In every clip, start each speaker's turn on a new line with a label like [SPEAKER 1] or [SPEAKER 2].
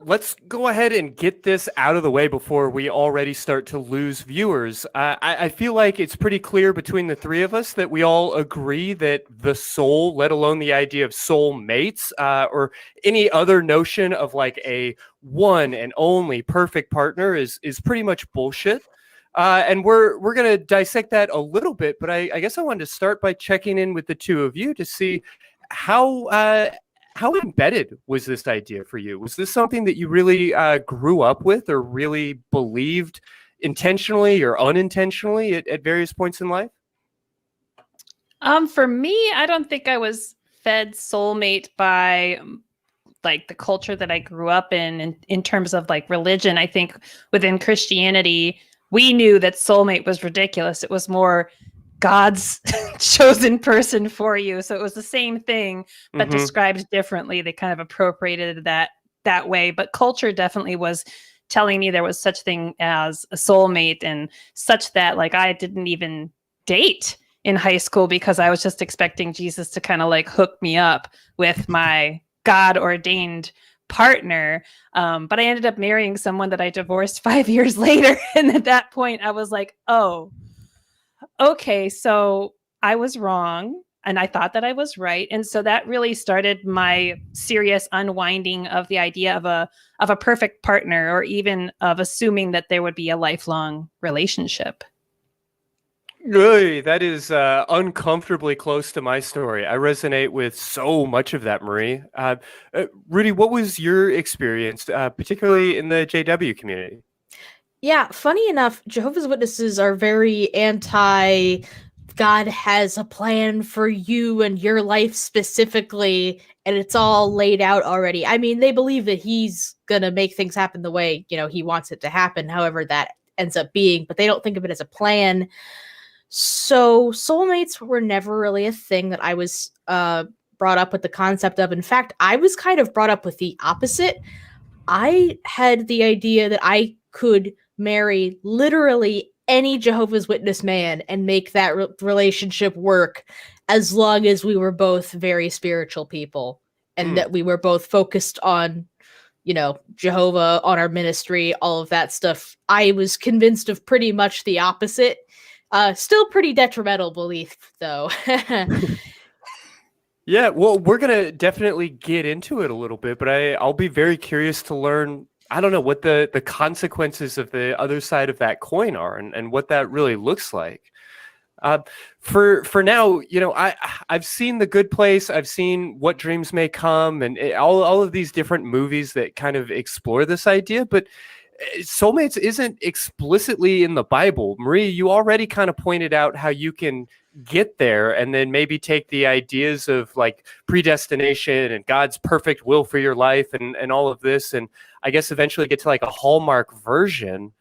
[SPEAKER 1] Let's go ahead and get this out of the way before we already start to lose viewers. I feel like it's pretty clear between the three of us that we all agree that the soul, let alone the idea of soulmates, or any other notion of like a one and only perfect partner is pretty much bullshit. And we're gonna dissect that a little bit, but I guess I wanted to start by checking in with the two of you to see how embedded was this idea for you? Was this something that you really grew up with or really believed intentionally or unintentionally at various points in life?
[SPEAKER 2] For me, I don't think I was fed soulmate by like the culture that I grew up in terms of like religion. I think within Christianity, we knew that soulmate was ridiculous. It was more God's chosen person for you. So it was the same thing, but described differently. They kind of appropriated that way. But culture definitely was telling me there was such thing as a soulmate, and such that like I didn't even date in high school because I was just expecting Jesus to kind of like hook me up with my God ordained partner. But I ended up marrying someone that I divorced 5 years later. And at that point I was like, oh, okay, so I was wrong and I thought that I was right. And so that really started my serious unwinding of the idea of a perfect partner, or even of assuming that there would be a lifelong relationship.
[SPEAKER 1] Really, that is uncomfortably close to my story. I resonate with so much of that, Marie. Rudy, what was your experience, particularly in the JW community?
[SPEAKER 3] Yeah, funny enough, Jehovah's Witnesses are very anti God has a plan for you and your life specifically, and it's all laid out already. I mean, they believe that he's gonna make things happen the way, he wants it to happen, however that ends up being, but they don't think of it as a plan. So soulmates were never really a thing that I was brought up with the concept of. In fact, I was kind of brought up with the opposite. I had the idea that I could marry literally any Jehovah's Witness man and make that relationship work, as long as we were both very spiritual people and that we were both focused on, Jehovah, on our ministry, all of that stuff. I was convinced of pretty much the opposite. Still pretty detrimental belief, though.
[SPEAKER 1] Yeah, well, we're going to definitely get into it a little bit, but I'll be very curious to learn, I don't know, what the consequences of the other side of that coin are, and what that really looks like. For now, I've seen The Good Place, I've seen What Dreams May Come, and all of these different movies that kind of explore this idea, but soulmates isn't explicitly in the Bible. Marie, you already kind of pointed out how you can get there and then maybe take the ideas of like predestination and God's perfect will for your life and all of this, and I guess eventually get to like a Hallmark version.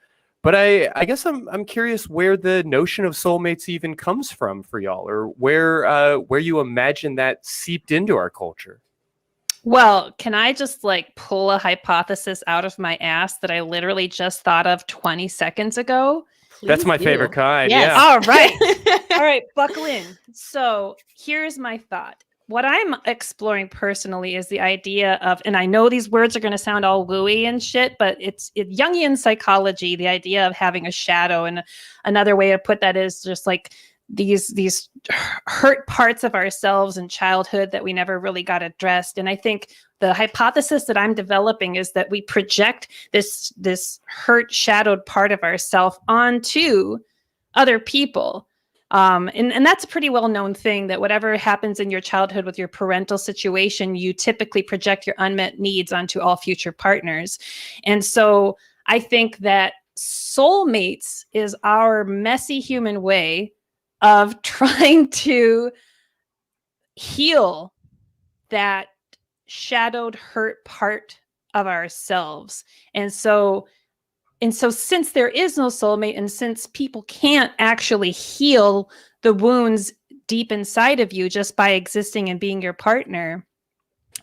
[SPEAKER 1] But I guess I'm curious where the notion of soulmates even comes from for y'all, or where you imagine that seeped into our culture.
[SPEAKER 2] Well, can I just like pull a hypothesis out of my ass that I literally just thought of 20 seconds ago?
[SPEAKER 3] Please
[SPEAKER 1] That's my
[SPEAKER 3] do.
[SPEAKER 1] favorite kind.
[SPEAKER 3] Yes.
[SPEAKER 1] Yeah.
[SPEAKER 2] All right. All right, buckle in. So here's my thought. What I'm exploring personally is the idea of, and I know these words are going to sound all wooey and shit, but it's Jungian psychology, the idea of having a shadow. And another way to put that is just like these hurt parts of ourselves in childhood that we never really got addressed. And I think the hypothesis that I'm developing is that we project this hurt, shadowed part of ourselves onto other people. And that's a pretty well-known thing, that whatever happens in your childhood with your parental situation, you typically project your unmet needs onto all future partners. And so I think that soulmates is our messy human way of trying to heal that shadowed, hurt part of ourselves. And so since there is no soulmate, and since people can't actually heal the wounds deep inside of you just by existing and being your partner,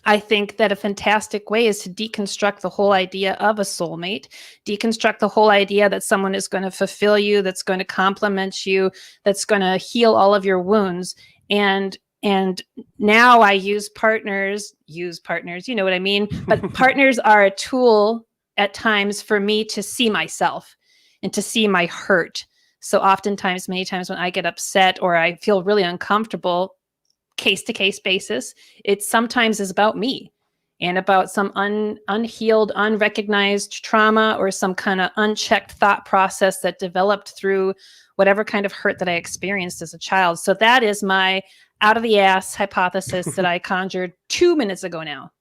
[SPEAKER 2] I think that a fantastic way is to deconstruct the whole idea of a soulmate, deconstruct the whole idea that someone is going to fulfill you, that's going to complement you, that's going to heal all of your wounds, and And now I use partners, you know what I mean? But partners are a tool at times for me to see myself and to see my hurt. So oftentimes, many times when I get upset or I feel really uncomfortable, case to case basis, it sometimes is about me and about some unhealed, unrecognized trauma or some kind of unchecked thought process that developed through whatever kind of hurt that I experienced as a child. So that is my out of the ass hypothesis that I conjured 2 minutes ago now.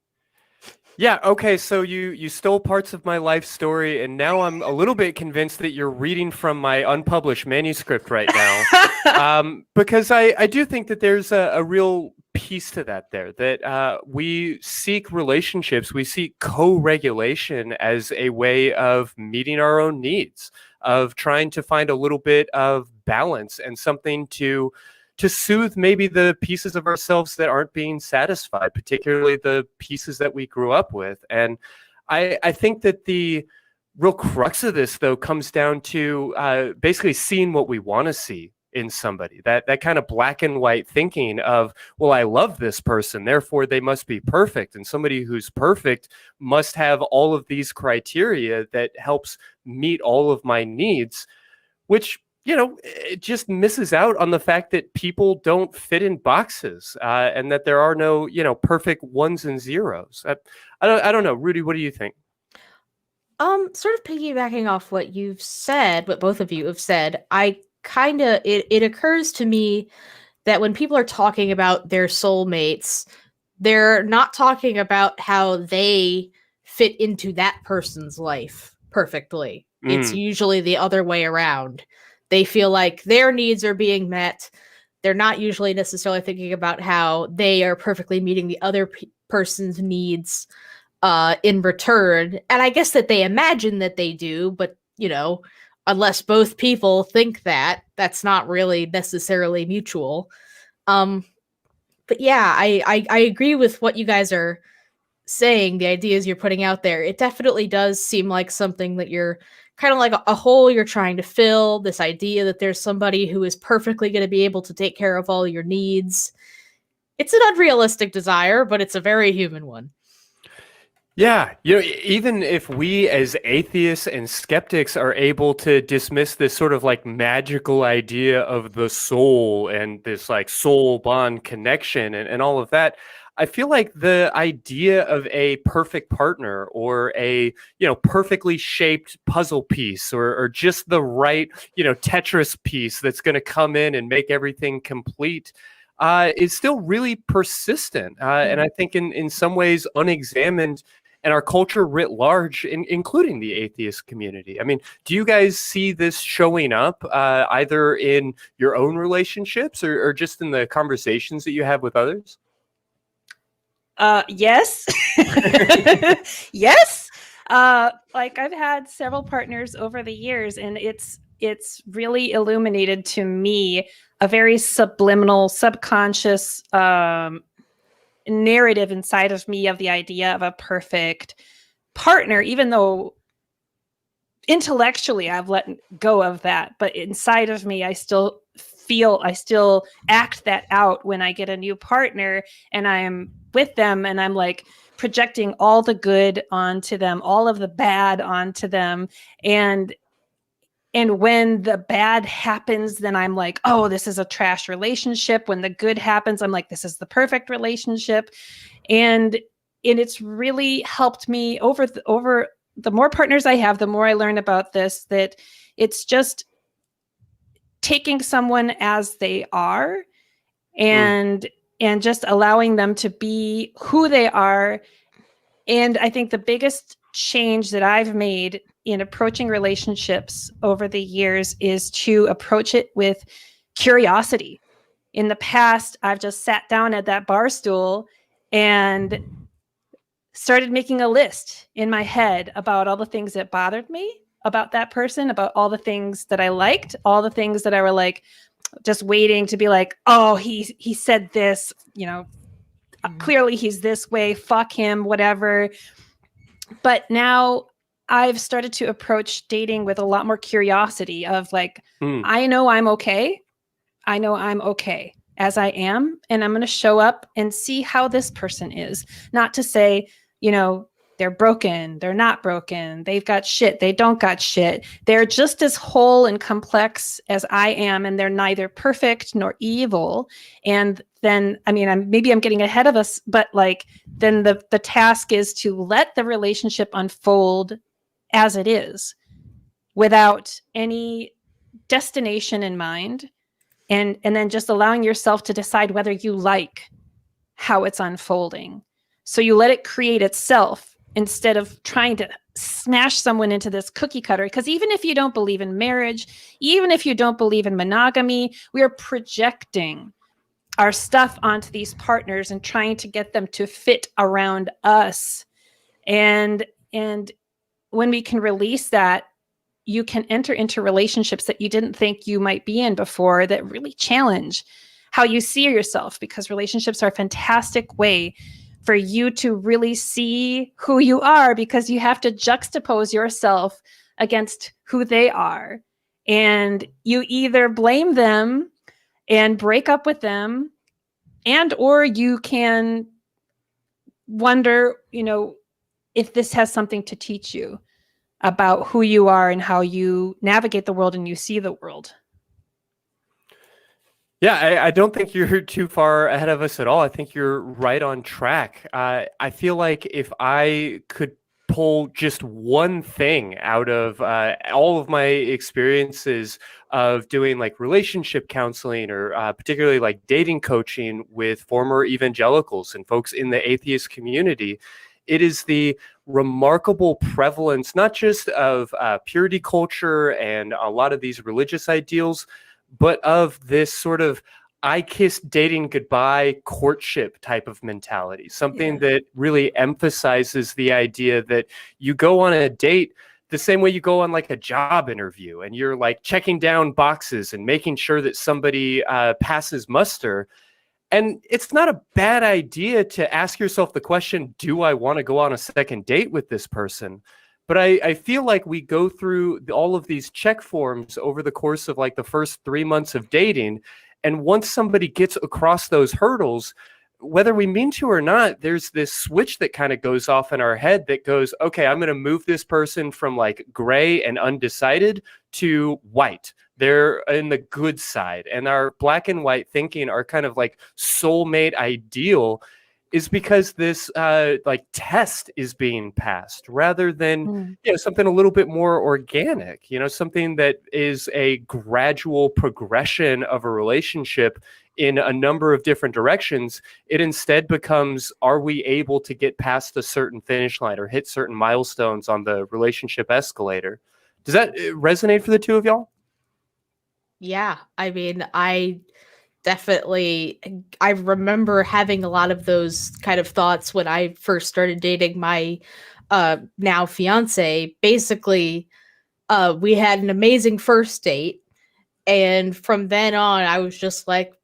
[SPEAKER 1] Yeah, okay, so you stole parts of my life story, and now I'm a little bit convinced that you're reading from my unpublished manuscript right now. Because I do think that there's a real piece to that there, that we seek relationships, we seek co-regulation as a way of meeting our own needs, of trying to find a little bit of balance and something to soothe maybe the pieces of ourselves that aren't being satisfied, particularly the pieces that we grew up with. And I think that the real crux of this, though, comes down to basically seeing what we want to see in somebody, that kind of black and white thinking of, well, I love this person, therefore they must be perfect. And somebody who's perfect must have all of these criteria that helps meet all of my needs, which, you know, it just misses out on the fact that people don't fit in boxes, and that there are no, you know, perfect ones and zeros. I don't know. Rudy, what do you think?
[SPEAKER 3] Sort of piggybacking off what you've said, what both of you have said, it occurs to me that when people are talking about their soulmates, they're not talking about how they fit into that person's life perfectly. It's usually the other way around. They feel like their needs are being met. They're not usually necessarily thinking about how they are perfectly meeting the other person's needs in return. And I guess that they imagine that they do, but, you know, unless both people think that, that's not really necessarily mutual. But yeah, I agree with what you guys are saying, the ideas you're putting out there. It definitely does seem like something that you're kind of like a hole you're trying to fill, this idea that there's somebody who is perfectly going to be able to take care of all your needs. It's an unrealistic desire, but it's a very human one.
[SPEAKER 1] Yeah, you know, even if we as atheists and skeptics are able to dismiss this sort of like magical idea of the soul and this like soul bond connection and all of that, I feel like the idea of a perfect partner or a, you know, perfectly shaped puzzle piece or just the right, you know, Tetris piece that's going to come in and make everything complete is still really persistent. And I think in some ways unexamined, and our culture writ large, including the atheist community. I mean, do you guys see this showing up either in your own relationships or just in the conversations that you have with others?
[SPEAKER 2] Yes. Yes. Like I've had several partners over the years, and it's really illuminated to me a very subliminal, subconscious narrative inside of me of the idea of a perfect partner, even though intellectually I've let go of that, but inside of me I still act that out when I get a new partner and I'm with them and I'm like projecting all the good onto them, all of the bad onto them, and when the bad happens, then I'm like, oh, this is a trash relationship. When the good happens, I'm like, this is the perfect relationship. And it's really helped me over the more partners I have, the more I learn about this, that it's just taking someone as they are and just allowing them to be who they are. And I think the biggest change that I've made in approaching relationships over the years is to approach it with curiosity. In the past, I've just sat down at that bar stool and started making a list in my head about all the things that bothered me about that person, about all the things that I liked, all the things that I were like, just waiting to be like, oh, he said this, you know, clearly he's this way, fuck him, whatever. But now I've started to approach dating with a lot more curiosity of like, I know I'm okay. I know I'm okay. as I am, and I'm going to show up and see how this person is. Not to say, you know, they're broken, they're not broken, they've got shit, they don't got shit. They're just as whole and complex as I am, and they're neither perfect nor evil. And then, I mean, I'm getting ahead of us, but like, then the task is to let the relationship unfold as it is, without any destination in mind. And then just allowing yourself to decide whether you like how it's unfolding. So you let it create itself instead of trying to smash someone into this cookie cutter. Because even if you don't believe in marriage, even if you don't believe in monogamy, we are projecting our stuff onto these partners and trying to get them to fit around us. And when we can release that, you can enter into relationships that you didn't think you might be in before, that really challenge how you see yourself, because relationships are a fantastic way for you to really see who you are, because you have to juxtapose yourself against who they are. And you either blame them and break up with them, and or you can wonder, you know, if this has something to teach you about who you are and how you navigate the world and you see the world.
[SPEAKER 1] Yeah, I don't think you're too far ahead of us at all. I think you're right on track. I feel like if I could pull just one thing out of all of my experiences of doing like relationship counseling, or particularly like dating coaching with former evangelicals and folks in the atheist community, it is the remarkable prevalence, not just of purity culture and a lot of these religious ideals, but of this sort of I kissed dating goodbye courtship type of mentality, something that really emphasizes the idea that you go on a date the same way you go on like a job interview, and you're like checking down boxes and making sure that somebody passes muster. And it's not a bad idea to ask yourself the question, do I want to go on a second date with this person? But I feel like we go through all of these check forms over the course of like the first 3 months of dating. And once somebody gets across those hurdles, whether we mean to or not, there's this switch that kind of goes off in our head that goes, okay, I'm going to move this person from like gray and undecided to white. They're in the good side. And our black and white thinking, our kind of like soulmate ideal, is because this like test is being passed rather than something a little bit more organic, something that is a gradual progression of a relationship in a number of different directions. It instead becomes, are we able to get past a certain finish line or hit certain milestones on the relationship escalator? Does that resonate for the two of y'all?
[SPEAKER 3] Yeah, I mean, I remember having a lot of those kind of thoughts when I first started dating my now fiance. Basically, we had an amazing first date, and from then on, I was just like,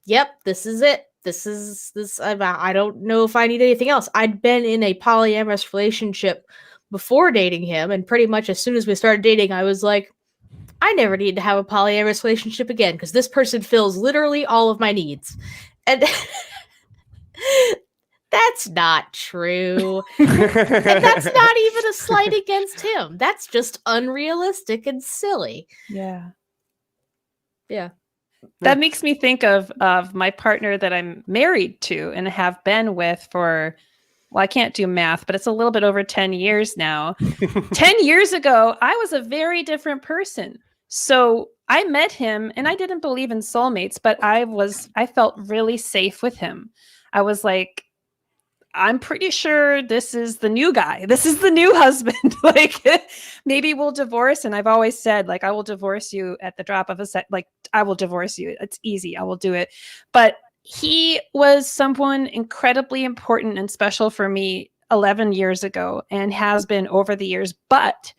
[SPEAKER 3] "Yep, this is it. This is this. I don't know if I need anything else." I'd been in a polyamorous relationship before dating him, and pretty much as soon as we started dating, I was like, I never need to have a polyamorous relationship again, because this person fills literally all of my needs. And that's not true. And that's not even a slight against him. That's just unrealistic and silly.
[SPEAKER 2] Yeah.
[SPEAKER 3] Yeah.
[SPEAKER 2] That makes me think of my partner that I'm married to and have been with for, well, I can't do math, but it's a little bit over 10 years now. 10 years ago, I was a very different person. So I met him and I didn't believe in soulmates, but I felt really safe with him. I was like, I'm pretty sure this is the new guy. This is the new husband. Like, maybe we'll divorce. And I've always said, like, I will divorce you at the drop of a set. Like, I will divorce you. It's easy. I will do it. But he was someone incredibly important and special for me 11 years ago and has been over the years. But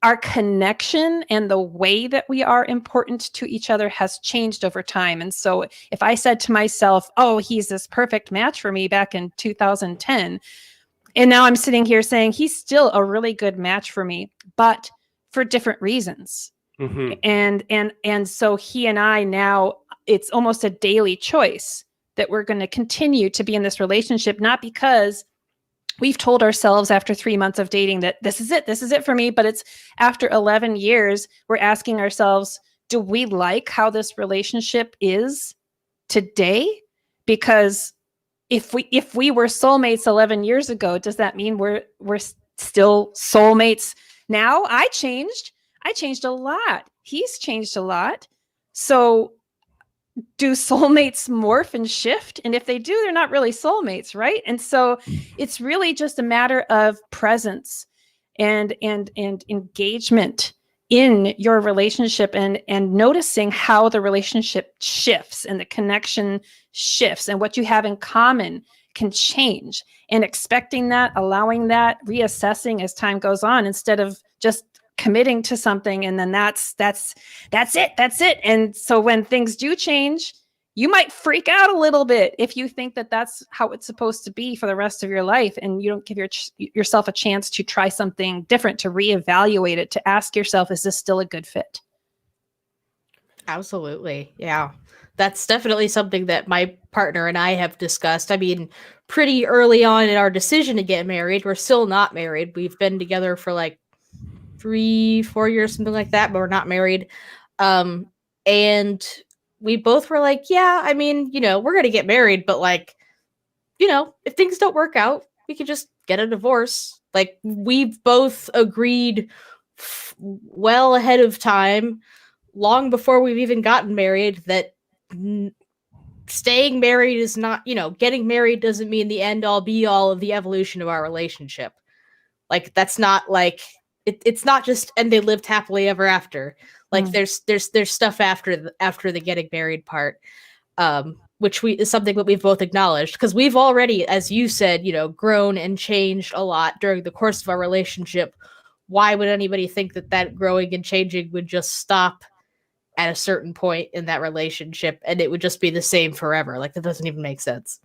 [SPEAKER 2] our connection and the way that we are important to each other has changed over time. And so if I said to myself, oh, he's this perfect match for me back in 2010, and now I'm sitting here saying he's still a really good match for me, but for different reasons. Mm-hmm. And so he and I now, it's almost a daily choice that we're going to continue to be in this relationship, not because we've told ourselves after 3 months of dating that this is it for me, but it's after 11 years, we're asking ourselves, do we like how this relationship is today? Because if we were soulmates 11 years ago, does that mean we're still soulmates now? I changed a lot. He's changed a lot. So do soulmates morph and shift? And if they do, they're not really soulmates, right? And so it's really just a matter of presence and engagement in your relationship, and noticing how the relationship shifts and the connection shifts, and what you have in common can change, and expecting that, allowing that, reassessing as time goes on, instead of just committing to something and then that's it. And so when things do change, you might freak out a little bit if you think that that's how it's supposed to be for the rest of your life, and you don't give yourself a chance to try something different, to reevaluate it, to ask yourself, is this still a good fit?
[SPEAKER 3] Absolutely. Yeah. That's definitely something that my partner and I have discussed. I mean, pretty early on in our decision to get married, we're still not married. We've been together for like 3-4 years, something like that, but we're not married. And we both were like, yeah, I mean, we're going to get married, but like, if things don't work out, we could just get a divorce. Like, we've both agreed well ahead of time, long before we've even gotten married, that staying married is not, getting married doesn't mean the end all be all of the evolution of our relationship. Like, that's not like, it's not just, and they lived happily ever after. Like, there's stuff after the getting married part, which is something that we've both acknowledged, because we've already, as you said, grown and changed a lot during the course of our relationship. Why would anybody think that growing and changing would just stop at a certain point in that relationship and it would just be the same forever? Like, that doesn't even make sense.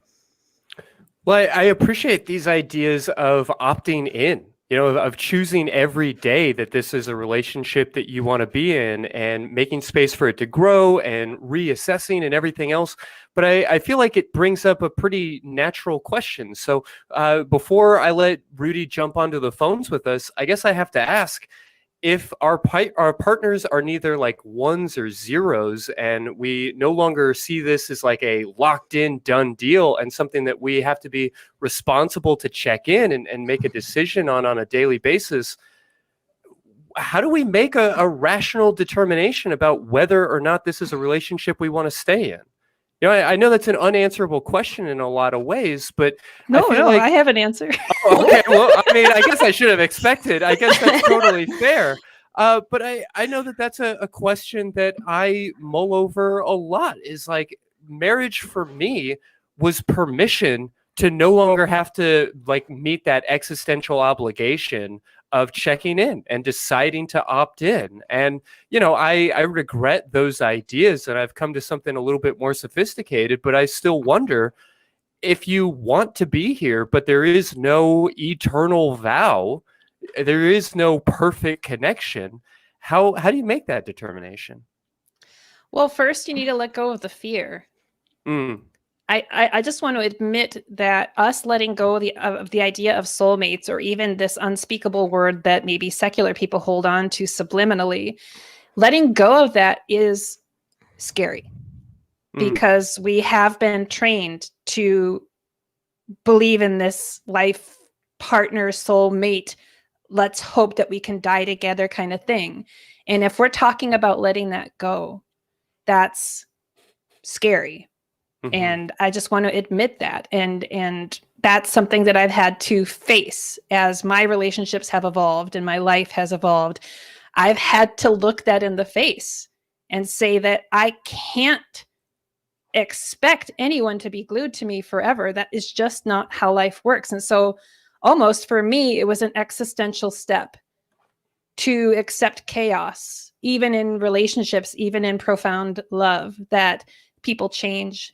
[SPEAKER 1] Well, I appreciate these ideas of opting in, of choosing every day that this is a relationship that you want to be in, and making space for it to grow and reassessing and everything else. But I feel like it brings up a pretty natural question. So before I let Rudy jump onto the phones with us, I guess I have to ask, if our partners are neither like ones or zeros, and we no longer see this as like a locked in, done deal, and something that we have to be responsible to check in and make a decision on a daily basis, how do we make a rational determination about whether or not this is a relationship we want to stay in? I know that's an unanswerable question in a lot of ways, but
[SPEAKER 2] I have an answer.
[SPEAKER 1] Oh, okay, well, I mean, I guess I should have expected. I guess that's totally fair. But I know that that's a question that I mull over a lot. Is like, marriage for me was permission to no longer have to like meet that existential obligation of checking in and deciding to opt in. And, I regret those ideas, and I've come to something a little bit more sophisticated, but I still wonder, if you want to be here, but there is no eternal vow, there is no perfect connection, how do you make that determination?
[SPEAKER 2] Well, first you need to let go of the fear. I just want to admit that us letting go of the idea of soulmates, or even this unspeakable word that maybe secular people hold on to subliminally, letting go of that is scary. Because we have been trained to believe in this life partner, soulmate, let's hope that we can die together kind of thing. And if we're talking about letting that go, that's scary. And I just want to admit that. And that's something that I've had to face as my relationships have evolved and my life has evolved. I've had to look that in the face and say that I can't expect anyone to be glued to me forever. That is just not how life works. And so almost for me, it was an existential step to accept chaos, even in relationships, even in profound love, that people change,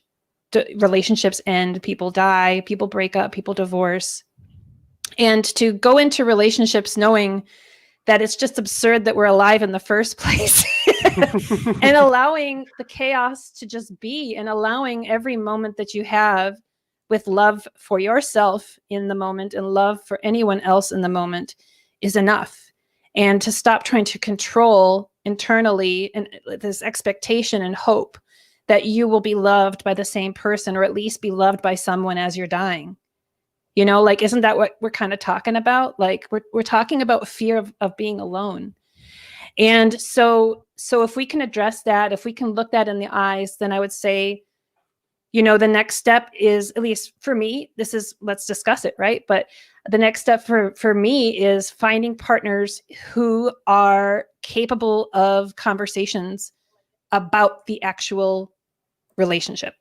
[SPEAKER 2] relationships end, people die, people break up, people divorce. And to go into relationships knowing that it's just absurd that we're alive in the first place and allowing the chaos to just be, and allowing every moment that you have with love for yourself in the moment and love for anyone else in the moment is enough. And to stop trying to control internally and this expectation and hope that you will be loved by the same person, or at least be loved by someone as you're dying. You know, like, isn't that what we're kind of talking about? Like, we're talking about fear of being alone. And so if we can address that, if we can look that in the eyes, then I would say, you know, the next step is, at least for me, this is, let's discuss it, right? But the next step for me is finding partners who are capable of conversations about the actual relationship.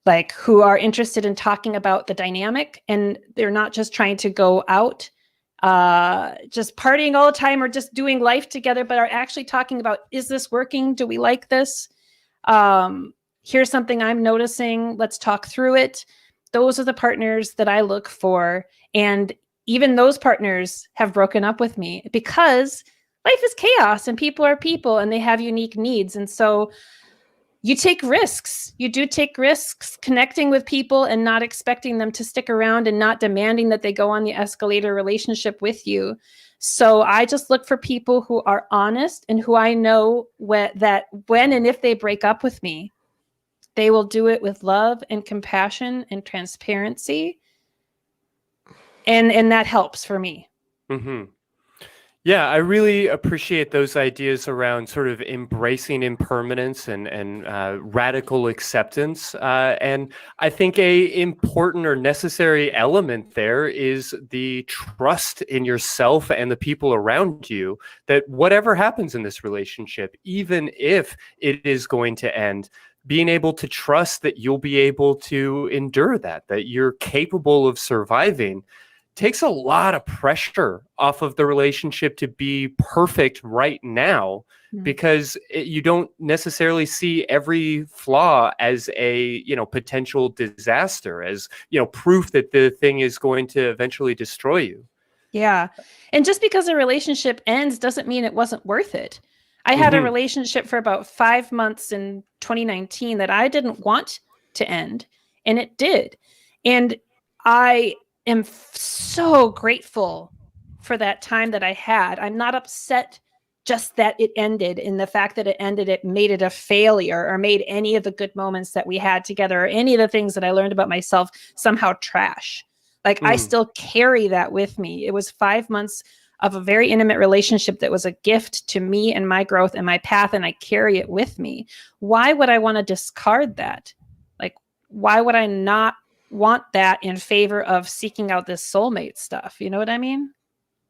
[SPEAKER 2] Like, who are interested in talking about the dynamic, and they're not just trying to go out just partying all the time or just doing life together, but are actually talking about, is this working? Do we like this? Here's something I'm noticing. Let's talk through it. Those are the partners that I look for. And even those partners have broken up with me, because life is chaos and people are people and they have unique needs. And so you take risks. You do take risks connecting with people and not expecting them to stick around and not demanding that they go on the escalator relationship with you. So I just look for people who are honest and who I know that when and if they break up with me, they will do it with love and compassion and transparency. And that helps for me.
[SPEAKER 1] Mm-hmm. Yeah, I really appreciate those ideas around sort of embracing impermanence and radical acceptance. And I think a important or necessary element there is the trust in yourself and the people around you, that whatever happens in this relationship, even if it is going to end, being able to trust that you'll be able to endure that you're capable of surviving, takes a lot of pressure off of the relationship to be perfect right now, because you don't necessarily see every flaw as a, potential disaster, as, proof that the thing is going to eventually destroy you.
[SPEAKER 2] Yeah. And just because a relationship ends doesn't mean it wasn't worth it. I had a relationship for about 5 months in 2019 that I didn't want to end, and it did. And I am so grateful for that time that I had. I'm not upset just that it ended, in the fact that it ended, it made it a failure, or made any of the good moments that we had together, or any of the things that I learned about myself somehow trash. Like, I still carry that with me. It was 5 months of a very intimate relationship that was a gift to me and my growth and my path, and I carry it with me. Why would I want to discard that? Like, why would I not want that in favor of seeking out this soulmate stuff? You know what I mean?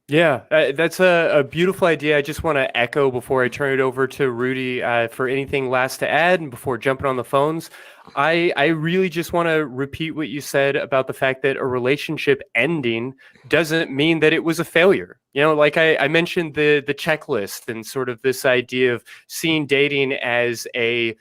[SPEAKER 1] Yeah, that's a beautiful idea. I just want to echo before I turn it over to Rudy for anything last to add, and before jumping on the phones. I really just want to repeat what you said about the fact that a relationship ending doesn't mean that it was a failure. Like I mentioned the checklist, and sort of this idea of seeing dating as a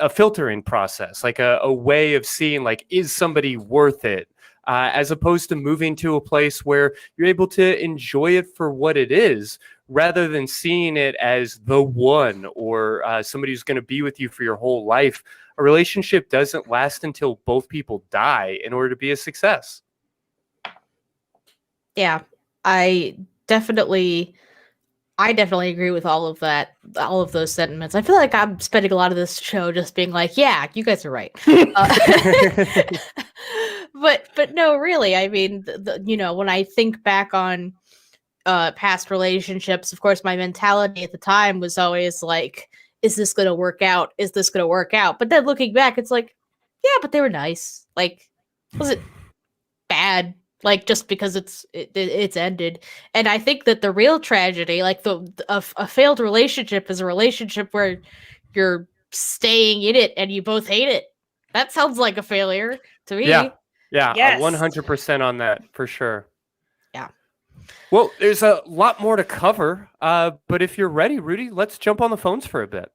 [SPEAKER 1] filtering process, like a way of seeing, like, is somebody worth it? As opposed to moving to a place where you're able to enjoy it for what it is, rather than seeing it as the one, or somebody who's going to be with you for your whole life. A relationship doesn't last until both people die in order to be a success.
[SPEAKER 3] Yeah, I definitely agree with all of that, all of those sentiments. I feel like I'm spending a lot of this show just being like, yeah, you guys are right. But no, really, I mean, when I think back on past relationships, of course, my mentality at the time was always like, is this going to work out? Is this going to work out? But then looking back, it's like, yeah, but they were nice. Like, was it bad? Like, just because it's ended. And I think that the real tragedy, like a failed relationship, is a relationship where you're staying in it and you both hate it. That sounds like a failure to me.
[SPEAKER 1] Yeah,
[SPEAKER 2] Yes.
[SPEAKER 1] 100% on that, for sure.
[SPEAKER 3] Yeah.
[SPEAKER 1] Well, there's a lot more to cover, but if you're ready, Rudy, let's jump on the phones for a bit.